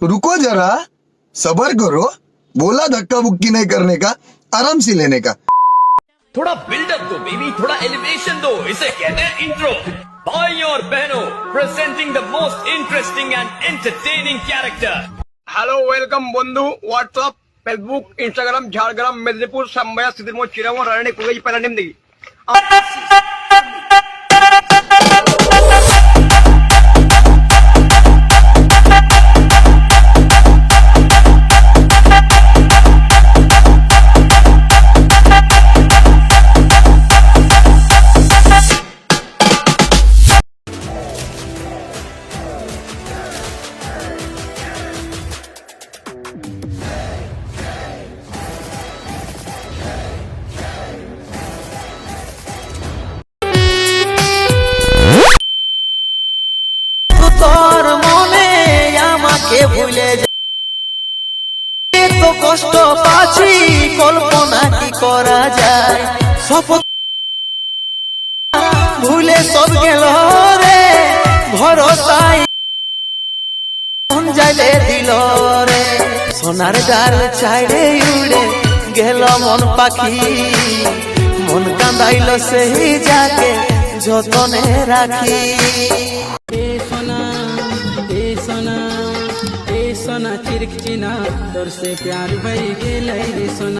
रुको जरा, सबर करो। बोला धक्का बुक्की नहीं करने का, आराम से लेने का। थोड़ा बिल्डअप दो बेबी, थोड़ा एलिवेशन दो, इसे कहते हैं इंट्रो। भाई और बहनों, presenting the most interesting and entertaining character. Hello welcome बंधु WhatsApp Facebook Instagram Jhargram Medinipur सामया सिद्धिमो चिरामो रानी कुगई पहला निम देगी তোর মনে আমাকে ভুলে তো কষ্ট পাচ্ছি কল্পনা কি করা যায় শপথ ভুলে সব গেল রে ভরসাই যাইলে দিল রে সোনার ডাল চাইলে উড়ে গেল মন পাখি মন কান্দাইল সেই যাকে যতনে রাখি सोना चिरक चिना तोर से प्यार भई गेलै रे सोना।